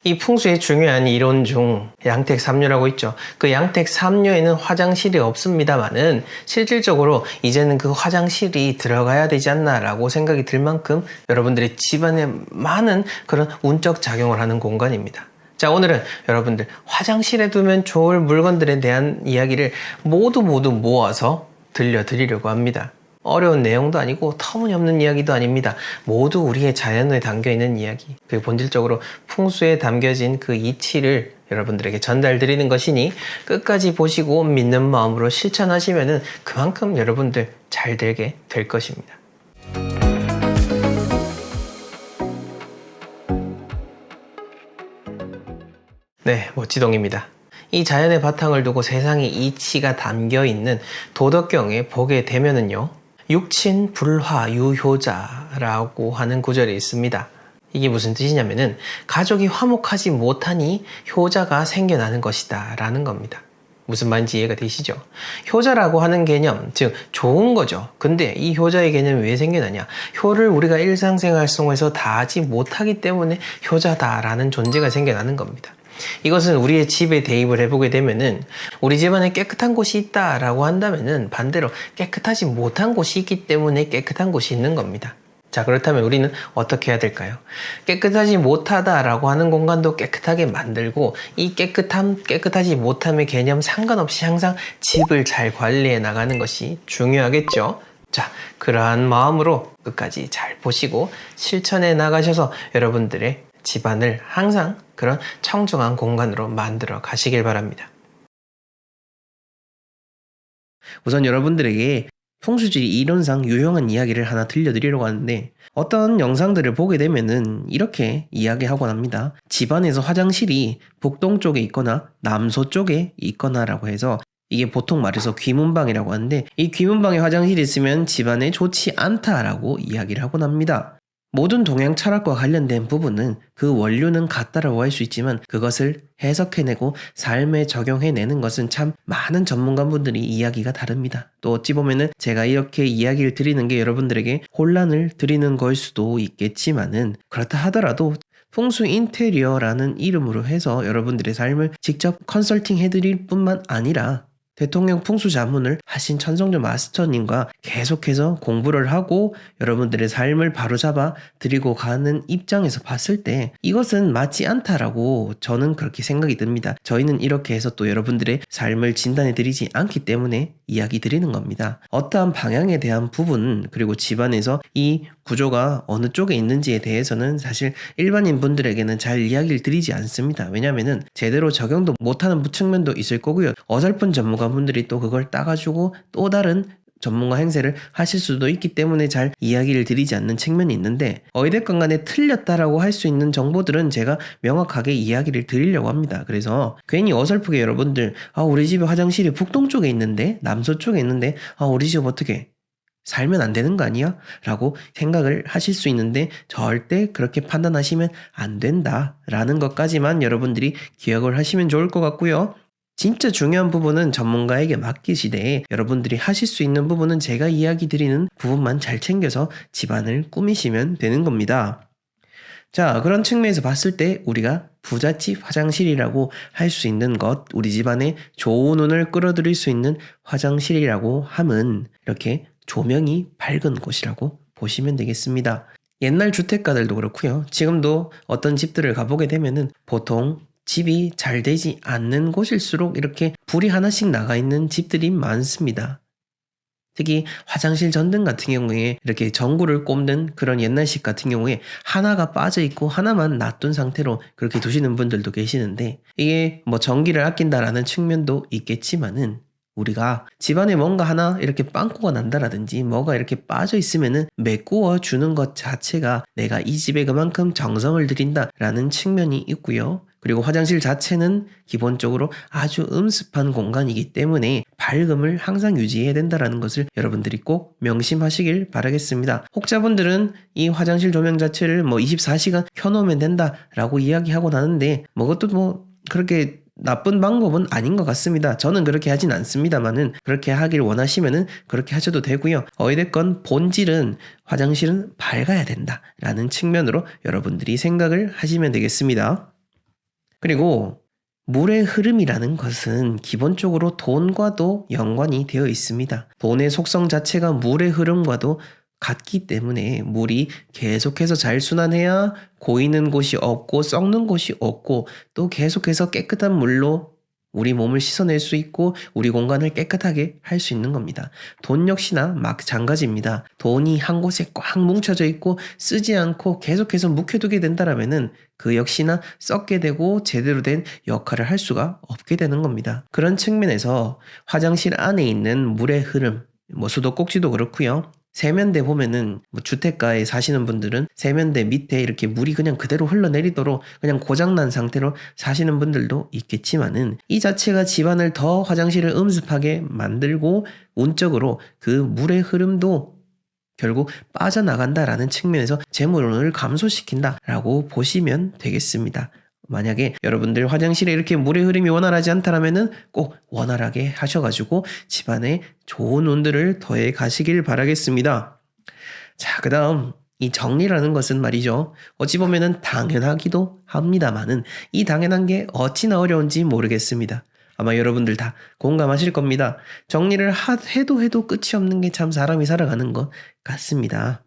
이 풍수의 중요한 이론 중 양택삼류라고 있죠. 그 양택삼류에는 화장실이 없습니다만은 실질적으로 이제는 그 화장실이 들어가야 되지 않나 라고 생각이 들 만큼 여러분들의 집안에 많은 그런 운적 작용을 하는 공간입니다. 자, 오늘은 여러분들 화장실에 두면 좋을 물건들에 대한 이야기를 모두 모아서 들려드리려고 합니다. 어려운 내용도 아니고 터무니없는 이야기도 아닙니다. 모두 우리의 자연에 담겨있는 이야기, 그리고 본질적으로 풍수에 담겨진 그 이치를 여러분들에게 전달드리는 것이니 끝까지 보시고 믿는 마음으로 실천하시면 그만큼 여러분들 잘 되게 될 것입니다. 네, 멋지동입니다. 이 자연의 바탕을 두고 세상의 이치가 담겨있는 도덕경에 보게 되면은요, 육친 불화 유효자라고 하는 구절이 있습니다. 이게 무슨 뜻이냐면은 가족이 화목하지 못하니 효자가 생겨나는 것이다 라는 겁니다. 무슨 말인지 이해가 되시죠? 효자라고 하는 개념, 즉 좋은 거죠. 근데 이 효자의 개념이 왜 생겨나냐? 효를 우리가 일상생활 속에서 다하지 못하기 때문에 효자다라는 존재가 생겨나는 겁니다. 이것은 우리의 집에 대입을 해보게 되면은 우리 집안에 깨끗한 곳이 있다라고 한다면은 반대로 깨끗하지 못한 곳이 있기 때문에 깨끗한 곳이 있는 겁니다. 자, 그렇다면 우리는 어떻게 해야 될까요? 깨끗하지 못하다라고 하는 공간도 깨끗하게 만들고 이 깨끗하지 못함의 개념 상관없이 항상 집을 잘 관리해 나가는 것이 중요하겠죠. 자, 그러한 마음으로 끝까지 잘 보시고 실천해 나가셔서 여러분들의 집안을 항상 그런 청정한 공간으로 만들어 가시길 바랍니다. 우선 여러분들에게 풍수지리 이론상 유용한 이야기를 하나 들려드리려고 하는데, 어떤 영상들을 보게 되면은 이렇게 이야기하곤 합니다. 집안에서 화장실이 북동쪽에 있거나 남서쪽에 있거나 라고 해서, 이게 보통 말해서 귀문방이라고 하는데, 이 귀문방에 화장실이 있으면 집안에 좋지 않다라고 이야기를 하곤 합니다. 모든 동양 철학과 관련된 부분은 그 원료는 같다라고 할 수 있지만 그것을 해석해내고 삶에 적용해내는 것은 참 많은 전문가분들이 이야기가 다릅니다. 또 어찌 보면은 제가 이렇게 이야기를 드리는 게 여러분들에게 혼란을 드리는 걸 수도 있겠지만은, 그렇다 하더라도 풍수 인테리어라는 이름으로 해서 여러분들의 삶을 직접 컨설팅 해드릴 뿐만 아니라 대통령 풍수 자문을 하신 천성조 마스터님과 계속해서 공부를 하고 여러분들의 삶을 바로잡아 드리고 가는 입장에서 봤을 때 이것은 맞지 않다라고 저는 그렇게 생각이 듭니다. 저희는 이렇게 해서 또 여러분들의 삶을 진단해 드리지 않기 때문에 이야기 드리는 겁니다. 어떠한 방향에 대한 부분, 그리고 집안에서 이 구조가 어느 쪽에 있는지에 대해서는 사실 일반인 분들에게는 잘 이야기를 드리지 않습니다. 왜냐면은 제대로 적용도 못하는 측면도 있을 거고요. 어설픈 전문가분들이 또 그걸 따가지고 또 다른 전문가 행세를 하실 수도 있기 때문에 잘 이야기를 드리지 않는 측면이 있는데, 어찌됐건 간에 틀렸다라고 할 수 있는 정보들은 제가 명확하게 이야기를 드리려고 합니다. 그래서 괜히 어설프게 여러분들 우리 집에 화장실이 북동쪽에 있는데 남서쪽에 있는데 우리 집 어떻게 살면 안 되는 거 아니야? 라고 생각을 하실 수 있는데 절대 그렇게 판단하시면 안 된다라는 것까지만 여러분들이 기억을 하시면 좋을 것 같고요. 진짜 중요한 부분은 전문가에게 맡기시되 여러분들이 하실 수 있는 부분은 제가 이야기 드리는 부분만 잘 챙겨서 집안을 꾸미시면 되는 겁니다. 자, 그런 측면에서 봤을 때 우리가 부잣집 화장실이라고 할 수 있는 것, 우리 집안에 좋은 운을 끌어들일 수 있는 화장실이라고 함은 이렇게 조명이 밝은 곳이라고 보시면 되겠습니다. 옛날 주택가들도 그렇고요. 지금도 어떤 집들을 가보게 되면은 보통 집이 잘 되지 않는 곳일수록 이렇게 불이 하나씩 나가 있는 집들이 많습니다. 특히 화장실 전등 같은 경우에 이렇게 전구를 꼽는 그런 옛날식 같은 경우에 하나가 빠져 있고 하나만 놔둔 상태로 그렇게 두시는 분들도 계시는데, 이게 뭐 전기를 아낀다라는 측면도 있겠지만은 우리가 집안에 뭔가 하나 이렇게 빵꾸가 난다라든지 뭐가 이렇게 빠져 있으면은 메꾸어 주는 것 자체가 내가 이 집에 그만큼 정성을 들인다라는 측면이 있고요. 그리고 화장실 자체는 기본적으로 아주 음습한 공간이기 때문에 밝음을 항상 유지해야 된다는 것을 여러분들이 꼭 명심하시길 바라겠습니다. 혹자분들은 이 화장실 조명 자체를 24시간 켜놓으면 된다라고 이야기하고 나는데 그것도 그렇게 나쁜 방법은 아닌 것 같습니다. 저는 그렇게 하진 않습니다만은 그렇게 하길 원하시면은 그렇게 하셔도 되고요. 어찌됐건 본질은 화장실은 밝아야 된다라는 측면으로 여러분들이 생각을 하시면 되겠습니다. 그리고 물의 흐름이라는 것은 기본적으로 돈과도 연관이 되어 있습니다. 돈의 속성 자체가 물의 흐름과도 같기 때문에 물이 계속해서 잘 순환해야 고이는 곳이 없고 썩는 곳이 없고 또 계속해서 깨끗한 물로 우리 몸을 씻어낼 수 있고 우리 공간을 깨끗하게 할 수 있는 겁니다. 돈 역시나 마찬가지입니다. 돈이 한 곳에 꽉 뭉쳐져 있고 쓰지 않고 계속해서 묵혀두게 된다면은 그 역시나 썩게 되고 제대로 된 역할을 할 수가 없게 되는 겁니다. 그런 측면에서 화장실 안에 있는 물의 흐름, 수도꼭지도 그렇고요. 세면대 보면은 주택가에 사시는 분들은 세면대 밑에 이렇게 물이 그냥 그대로 흘러내리도록 그냥 고장난 상태로 사시는 분들도 있겠지만은 이 자체가 집안을 더 화장실을 음습하게 만들고 운적으로 그 물의 흐름도 결국 빠져나간다라는 측면에서 재물운을 감소시킨다라고 보시면 되겠습니다. 만약에 여러분들 화장실에 이렇게 물의 흐름이 원활하지 않다라면은 꼭 원활하게 하셔가지고 집안에 좋은 운들을 더해 가시길 바라겠습니다. 자, 그 다음 이 정리라는 것은 말이죠. 어찌 보면은 당연하기도 합니다만은 이 당연한 게 어찌나 어려운지 모르겠습니다. 아마 여러분들 다 공감하실 겁니다. 정리를 해도 끝이 없는 게 참 사람이 살아가는 것 같습니다.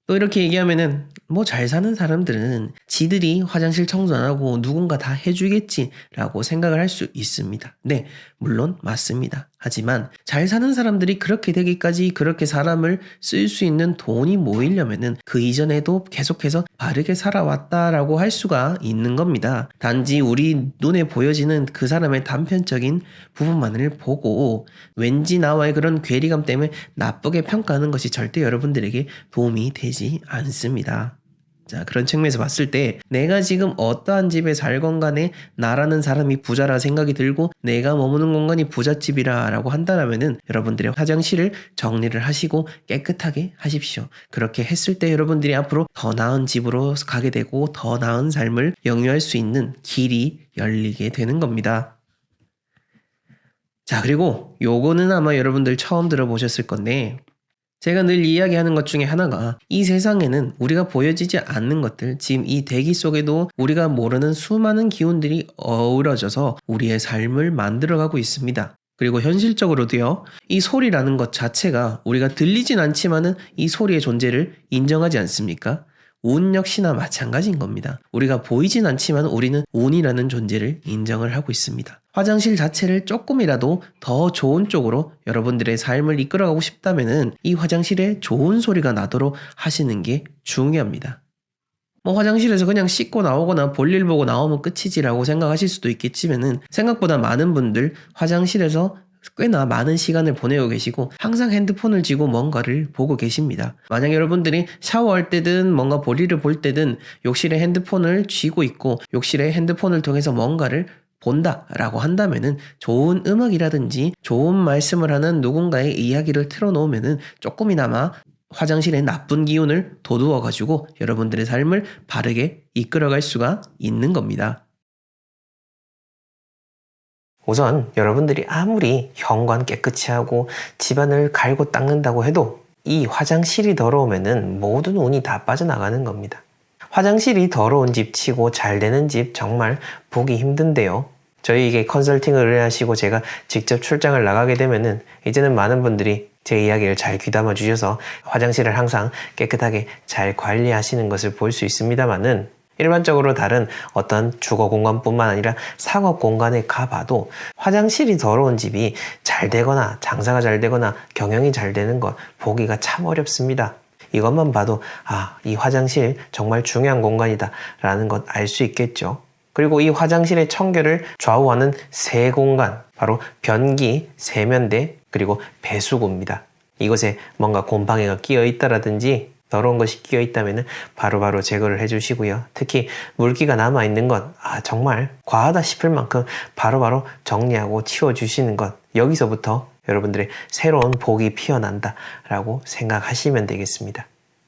또 이렇게 얘기하면은 잘 사는 사람들은 지들이 화장실 청소 안 하고 누군가 다 해주겠지라고 생각을 할 수 있습니다. 네, 물론 맞습니다. 하지만 잘 사는 사람들이 그렇게 되기까지 그렇게 사람을 쓸 수 있는 돈이 모이려면은 그 이전에도 계속해서 바르게 살아왔다라고 할 수가 있는 겁니다. 단지 우리 눈에 보여지는 그 사람의 단편적인 부분만을 보고 왠지 나와의 그런 괴리감 때문에 나쁘게 평가하는 것이 절대 여러분들에게 도움이 되지 않습니다. 자, 그런 측면에서 봤을 때 내가 지금 어떠한 집에 살건 간에 나라는 사람이 부자라 생각이 들고 내가 머무는 공간이 부잣집이라 라고 한다면은 여러분들의 화장실을 정리를 하시고 깨끗하게 하십시오. 그렇게 했을 때 여러분들이 앞으로 더 나은 집으로 가게 되고 더 나은 삶을 영위할 수 있는 길이 열리게 되는 겁니다. 자, 그리고 요거는 아마 여러분들 처음 들어보셨을 건데 제가 늘 이야기하는 것 중에 하나가 이 세상에는 우리가 보여지지 않는 것들, 지금 이 대기 속에도 우리가 모르는 수많은 기운들이 어우러져서 우리의 삶을 만들어가고 있습니다. 그리고 현실적으로도요, 이 소리라는 것 자체가 우리가 들리진 않지만은 이 소리의 존재를 인정하지 않습니까? 운 역시나 마찬가지인 겁니다. 우리가 보이진 않지만 우리는 운이라는 존재를 인정을 하고 있습니다. 화장실 자체를 조금이라도 더 좋은 쪽으로 여러분들의 삶을 이끌어가고 싶다면은 이 화장실에 좋은 소리가 나도록 하시는 게 중요합니다. 화장실에서 그냥 씻고 나오거나 볼일 보고 나오면 끝이지라고 생각하실 수도 있겠지만은 생각보다 많은 분들 화장실에서 꽤나 많은 시간을 보내고 계시고 항상 핸드폰을 쥐고 뭔가를 보고 계십니다. 만약 여러분들이 샤워할 때든 뭔가 볼일을 볼 때든 욕실에 핸드폰을 쥐고 있고 욕실에 핸드폰을 통해서 뭔가를 본다라고 한다면은 좋은 음악이라든지 좋은 말씀을 하는 누군가의 이야기를 틀어놓으면은 조금이나마 화장실의 나쁜 기운을 돋우어가지고 여러분들의 삶을 바르게 이끌어갈 수가 있는 겁니다. 우선 여러분들이 아무리 현관 깨끗이 하고 집안을 갈고 닦는다고 해도 이 화장실이 더러우면은 모든 운이 다 빠져나가는 겁니다. 화장실이 더러운 집 치고 잘 되는 집 정말 보기 힘든데요. 저희에게 컨설팅을 의뢰하시고 제가 직접 출장을 나가게 되면은 이제는 많은 분들이 제 이야기를 잘 귀담아 주셔서 화장실을 항상 깨끗하게 잘 관리하시는 것을 볼 수 있습니다만은 일반적으로 다른 어떤 주거 공간뿐만 아니라 상업 공간에 가봐도 화장실이 더러운 집이 잘 되거나 장사가 잘 되거나 경영이 잘 되는 것 보기가 참 어렵습니다. 이것만 봐도 이 화장실 정말 중요한 공간이다 라는 것 알 수 있겠죠. 그리고 이 화장실의 청결을 좌우하는 세 공간, 바로 변기, 세면대, 그리고 배수구입니다. 이것에 뭔가 곰팡이가 끼어 있다라든지 더러운 것이 끼어 있다면 바로바로 제거를 해주시고요. 특히 물기가 남아있는 것, 정말 과하다 싶을 만큼 바로바로 정리하고 치워주시는 것, 여기서부터 여러분들의 새로운 복이 피어난다 라고 생각하시면 되겠습니다.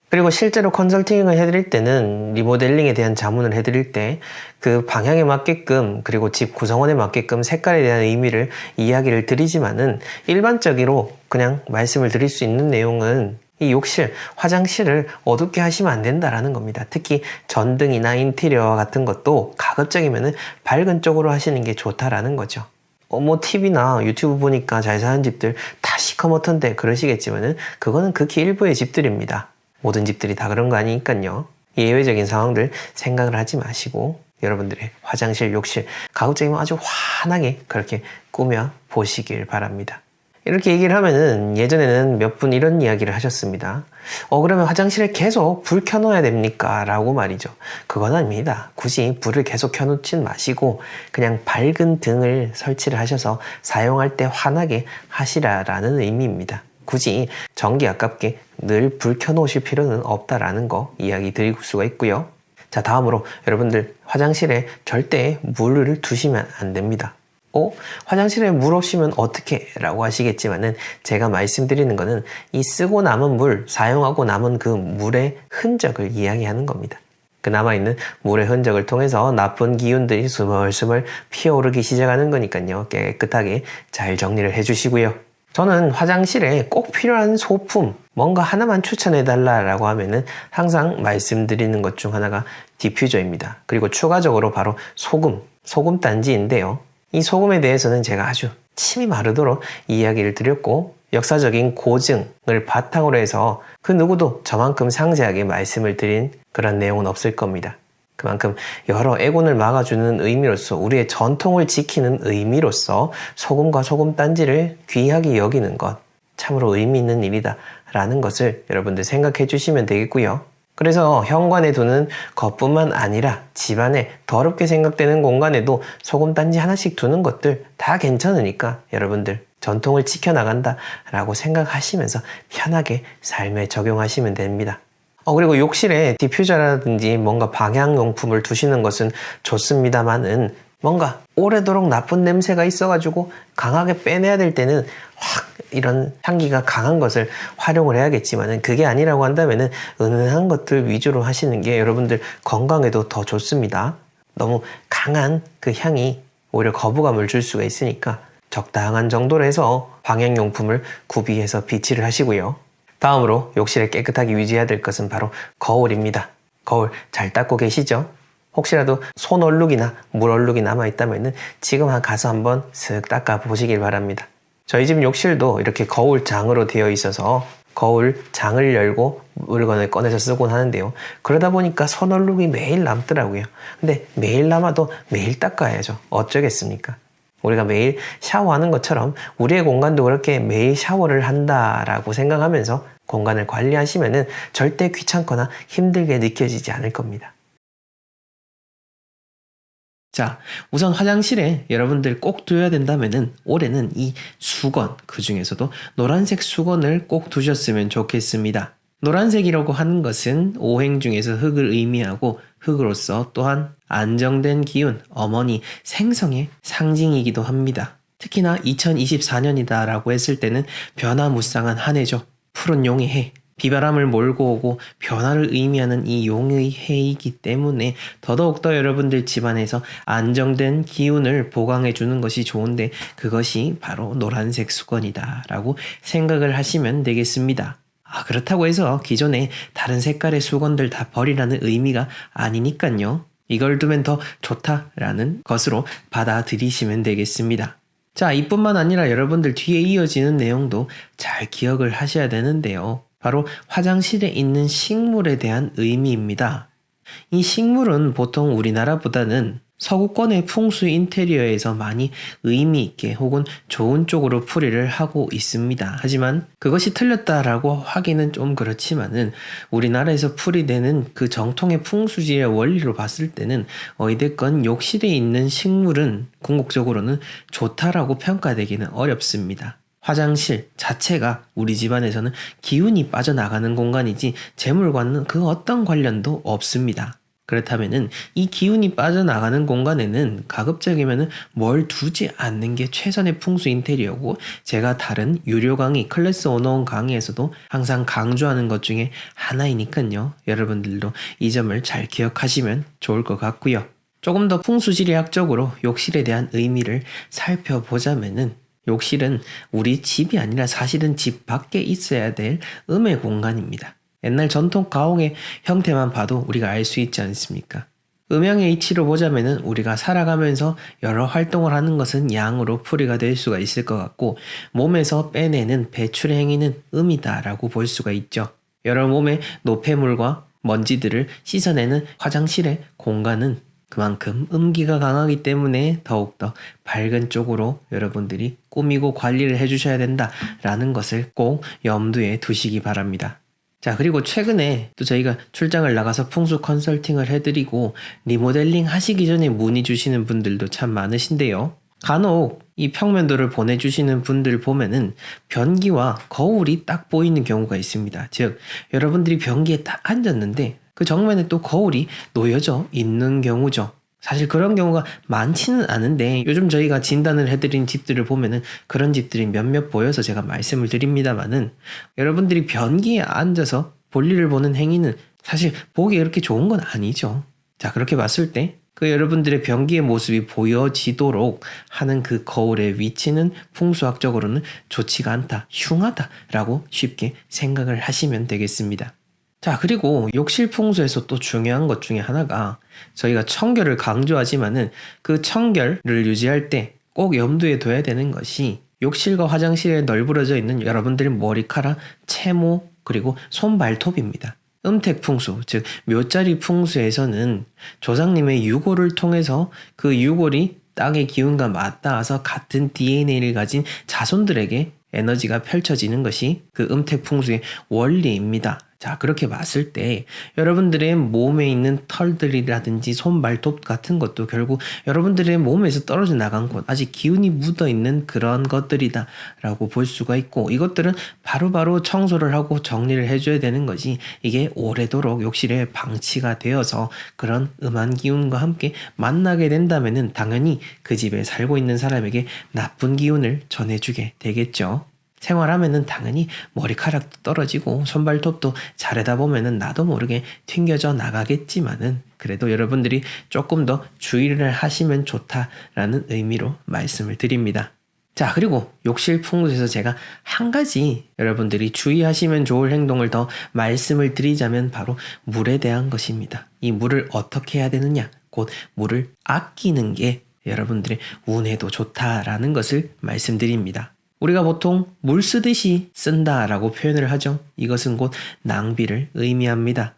그리고 실제로 컨설팅을 해드릴 때는 리모델링에 대한 자문을 해드릴 때 그 방향에 맞게끔 그리고 집 구성원에 맞게끔 색깔에 대한 의미를 이야기를 드리지만은 일반적으로 그냥 말씀을 드릴 수 있는 내용은 이 욕실, 화장실을 어둡게 하시면 안 된다라는 겁니다. 특히 전등이나 인테리어와 같은 것도 가급적이면 밝은 쪽으로 하시는 게 좋다라는 거죠. 뭐 TV나 유튜브 보니까 잘 사는 집들 다 시커멓던데 그러시겠지만은 그거는 극히 일부의 집들입니다. 모든 집들이 다 그런 거 아니니까요. 예외적인 상황들 생각을 하지 마시고 여러분들의 화장실, 욕실 가급적이면 아주 환하게 그렇게 꾸며 보시길 바랍니다. 이렇게 얘기를 하면은 예전에는 몇 분 이런 이야기를 하셨습니다. 그러면 화장실에 계속 불 켜놓아야 됩니까? 라고 말이죠. 그건 아닙니다. 굳이 불을 계속 켜놓진 마시고 그냥 밝은 등을 설치를 하셔서 사용할 때 환하게 하시라라는 의미입니다. 굳이 전기 아깝게 늘 불 켜놓으실 필요는 없다라는 거 이야기 드릴 수가 있고요. 자, 다음으로 여러분들 화장실에 절대 물을 두시면 안 됩니다. 화장실에 물 없이면 어떻게? 라고 하시겠지만은 제가 말씀드리는 거는 이 쓰고 남은 물, 사용하고 남은 그 물의 흔적을 이야기하는 겁니다. 그 남아있는 물의 흔적을 통해서 나쁜 기운들이 스멀스멀 피어오르기 시작하는 거니까요. 깨끗하게 잘 정리를 해주시고요. 저는 화장실에 꼭 필요한 소품, 뭔가 하나만 추천해달라고 하면은 항상 말씀드리는 것 중 하나가 디퓨저입니다. 그리고 추가적으로 바로 소금 단지인데요. 이 소금에 대해서는 제가 아주 침이 마르도록 이야기를 드렸고 역사적인 고증을 바탕으로 해서 그 누구도 저만큼 상세하게 말씀을 드린 그런 내용은 없을 겁니다. 그만큼 여러 애군을 막아주는 의미로서 우리의 전통을 지키는 의미로서 소금과 소금단지를 귀하게 여기는 것 참으로 의미 있는 일이다 라는 것을 여러분들 생각해 주시면 되겠고요. 그래서 현관에 두는 것뿐만 아니라 집안에 더럽게 생각되는 공간에도 소금단지 하나씩 두는 것들 다 괜찮으니까 여러분들 전통을 지켜나간다 라고 생각하시면서 편하게 삶에 적용하시면 됩니다. 그리고 욕실에 디퓨저라든지 뭔가 방향용품을 두시는 것은 좋습니다만은 뭔가 오래도록 나쁜 냄새가 있어가지고 강하게 빼내야 될 때는 확 이런 향기가 강한 것을 활용을 해야겠지만은 그게 아니라고 한다면은 은은한 것들 위주로 하시는 게 여러분들 건강에도 더 좋습니다. 너무 강한 그 향이 오히려 거부감을 줄 수가 있으니까 적당한 정도로 해서 방향용품을 구비해서 비치를 하시고요. 다음으로 욕실에 깨끗하게 유지해야 될 것은 바로 거울입니다. 거울 잘 닦고 계시죠? 혹시라도 손 얼룩이나 물 얼룩이 남아있다면 지금 가서 한번 슥 닦아 보시길 바랍니다. 저희 집 욕실도 이렇게 거울장으로 되어 있어서 거울장을 열고 물건을 꺼내서 쓰곤 하는데요. 그러다 보니까 손 얼룩이 매일 남더라고요. 근데 매일 남아도 매일 닦아야죠. 어쩌겠습니까? 우리가 매일 샤워하는 것처럼 우리의 공간도 그렇게 매일 샤워를 한다라고 생각하면서 공간을 관리하시면은 절대 귀찮거나 힘들게 느껴지지 않을 겁니다. 자, 우선 화장실에 여러분들 꼭 두어야 된다면은 올해는 이 수건, 그 중에서도 노란색 수건을 꼭 두셨으면 좋겠습니다. 노란색이라고 하는 것은 오행 중에서 흙을 의미하고 흙으로서 또한 안정된 기운, 어머니, 생성의 상징이기도 합니다. 특히나 2024년이다 라고 했을 때는 변화무쌍한 한 해죠. 푸른 용의 해. 비바람을 몰고 오고 변화를 의미하는 이 용의 해이기 때문에 더더욱더 여러분들 집안에서 안정된 기운을 보강해 주는 것이 좋은데 그것이 바로 노란색 수건이다 라고 생각을 하시면 되겠습니다. 그렇다고 해서 기존에 다른 색깔의 수건들 다 버리라는 의미가 아니니까요. 이걸 두면 더 좋다라는 것으로 받아들이시면 되겠습니다. 자, 이뿐만 아니라 여러분들 뒤에 이어지는 내용도 잘 기억을 하셔야 되는데요. 바로 화장실에 있는 식물에 대한 의미입니다. 이 식물은 보통 우리나라보다는 서구권의 풍수 인테리어에서 많이 의미 있게 혹은 좋은 쪽으로 풀이를 하고 있습니다. 하지만 그것이 틀렸다라고 하기는 좀 그렇지만은 우리나라에서 풀이되는 그 정통의 풍수지의 원리로 봤을 때는 어찌됐건 욕실에 있는 식물은 궁극적으로는 좋다라고 평가되기는 어렵습니다. 화장실 자체가 우리 집안에서는 기운이 빠져나가는 공간이지 재물과는 그 어떤 관련도 없습니다. 그렇다면은 이 기운이 빠져나가는 공간에는 가급적이면은 뭘 두지 않는 게 최선의 풍수 인테리어고 제가 다른 유료 강의, 클래스 101 강의에서도 항상 강조하는 것 중에 하나이니까요. 여러분들도 이 점을 잘 기억하시면 좋을 것 같고요. 조금 더 풍수지리학적으로 욕실에 대한 의미를 살펴보자면은 욕실은 우리 집이 아니라 사실은 집 밖에 있어야 될 음의 공간입니다. 옛날 전통 가옥의 형태만 봐도 우리가 알 수 있지 않습니까? 음양의 이치로 보자면은 우리가 살아가면서 여러 활동을 하는 것은 양으로 풀이가 될 수가 있을 것 같고, 몸에서 빼내는 배출 행위는 음이다라고 볼 수가 있죠. 여러 몸의 노폐물과 먼지들을 씻어내는 화장실의 공간은 그만큼 음기가 강하기 때문에 더욱더 밝은 쪽으로 여러분들이 꾸미고 관리를 해주셔야 된다라는 것을 꼭 염두에 두시기 바랍니다. 자, 그리고 최근에 또 저희가 출장을 나가서 풍수 컨설팅을 해드리고 리모델링 하시기 전에 문의 주시는 분들도 참 많으신데요. 간혹 이 평면도를 보내주시는 분들 보면은 변기와 거울이 딱 보이는 경우가 있습니다. 즉, 여러분들이 변기에 딱 앉았는데 그 정면에 또 거울이 놓여져 있는 경우죠. 사실 그런 경우가 많지는 않은데 요즘 저희가 진단을 해드린 집들을 보면은 그런 집들이 몇몇 보여서 제가 말씀을 드립니다만은, 여러분들이 변기에 앉아서 볼일을 보는 행위는 사실 보기에 그렇게 좋은 건 아니죠. 자, 그렇게 봤을 때 그 여러분들의 변기의 모습이 보여지도록 하는 그 거울의 위치는 풍수학적으로는 좋지가 않다, 흉하다라고 쉽게 생각을 하시면 되겠습니다. 자, 그리고 욕실 풍수에서 또 중요한 것 중에 하나가, 저희가 청결을 강조하지만은 그 청결을 유지할 때 꼭 염두에 둬야 되는 것이, 욕실과 화장실에 널브러져 있는 여러분들의 머리카락, 채모, 그리고 손발톱입니다. 음택 풍수, 즉 묘자리 풍수에서는 조상님의 유골을 통해서 그 유골이 땅의 기운과 맞닿아서 같은 DNA를 가진 자손들에게 에너지가 펼쳐지는 것이 그 음택 풍수의 원리입니다. 자, 그렇게 봤을 때 여러분들의 몸에 있는 털들이라든지 손발톱 같은 것도 결국 여러분들의 몸에서 떨어져 나간 곳, 아직 기운이 묻어있는 그런 것들이다 라고 볼 수가 있고, 이것들은 바로바로 청소를 하고 정리를 해줘야 되는 것이, 이게 오래도록 욕실에 방치가 되어서 그런 음한 기운과 함께 만나게 된다면은 당연히 그 집에 살고 있는 사람에게 나쁜 기운을 전해주게 되겠죠. 생활하면은 당연히 머리카락도 떨어지고 손발톱도 자르다 보면은 나도 모르게 튕겨져 나가겠지만은, 그래도 여러분들이 조금 더 주의를 하시면 좋다라는 의미로 말씀을 드립니다. 자, 그리고 욕실 풍수에서 제가 한 가지 여러분들이 주의하시면 좋을 행동을 더 말씀을 드리자면 바로 물에 대한 것입니다. 이 물을 어떻게 해야 되느냐, 곧 물을 아끼는 게 여러분들의 운에도 좋다라는 것을 말씀드립니다. 우리가 보통 물 쓰듯이 쓴다라고 표현을 하죠. 이것은 곧 낭비를 의미합니다.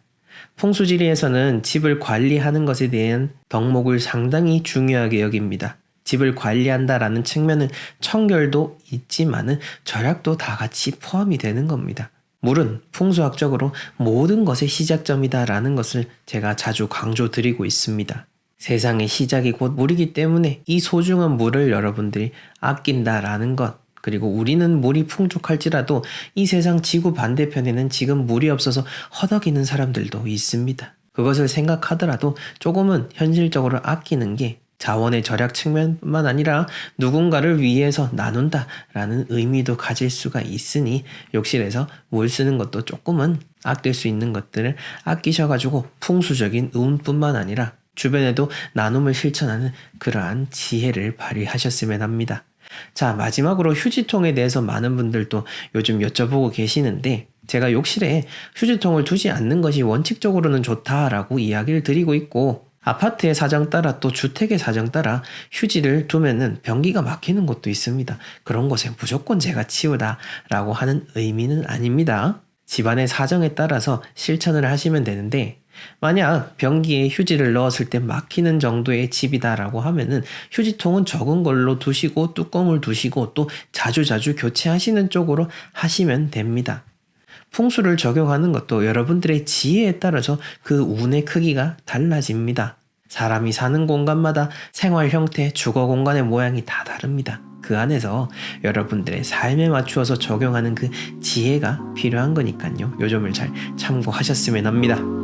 풍수지리에서는 집을 관리하는 것에 대한 덕목을 상당히 중요하게 여깁니다. 집을 관리한다라는 측면은 청결도 있지만은 절약도 다 같이 포함이 되는 겁니다. 물은 풍수학적으로 모든 것의 시작점이다라는 것을 제가 자주 강조드리고 있습니다. 세상의 시작이 곧 물이기 때문에 이 소중한 물을 여러분들이 아낀다라는 것, 그리고 우리는 물이 풍족할지라도 이 세상 지구 반대편에는 지금 물이 없어서 허덕이는 사람들도 있습니다. 그것을 생각하더라도 조금은 현실적으로 아끼는 게 자원의 절약 측면뿐만 아니라 누군가를 위해서 나눈다라는 의미도 가질 수가 있으니, 욕실에서 물 쓰는 것도 조금은 아낄 수 있는 것들을 아끼셔가지고 풍수적인 운뿐만 아니라 주변에도 나눔을 실천하는 그러한 지혜를 발휘하셨으면 합니다. 자, 마지막으로 휴지통에 대해서 많은 분들도 요즘 여쭤보고 계시는데, 제가 욕실에 휴지통을 두지 않는 것이 원칙적으로는 좋다라고 이야기를 드리고 있고, 아파트의 사정 따라 또 주택의 사정 따라 휴지를 두면은 변기가 막히는 곳도 있습니다. 그런 곳에 무조건 제가 치우다라고 하는 의미는 아닙니다. 집안의 사정에 따라서 실천을 하시면 되는데, 만약 변기에 휴지를 넣었을 때 막히는 정도의 집이다라고 하면은 휴지통은 적은 걸로 두시고 뚜껑을 두시고 또 자주자주 교체하시는 쪽으로 하시면 됩니다. 풍수를 적용하는 것도 여러분들의 지혜에 따라서 그 운의 크기가 달라집니다. 사람이 사는 공간마다 생활 형태, 주거 공간의 모양이 다 다릅니다. 그 안에서 여러분들의 삶에 맞추어서 적용하는 그 지혜가 필요한 거니까요. 요 점을 잘 참고하셨으면 합니다.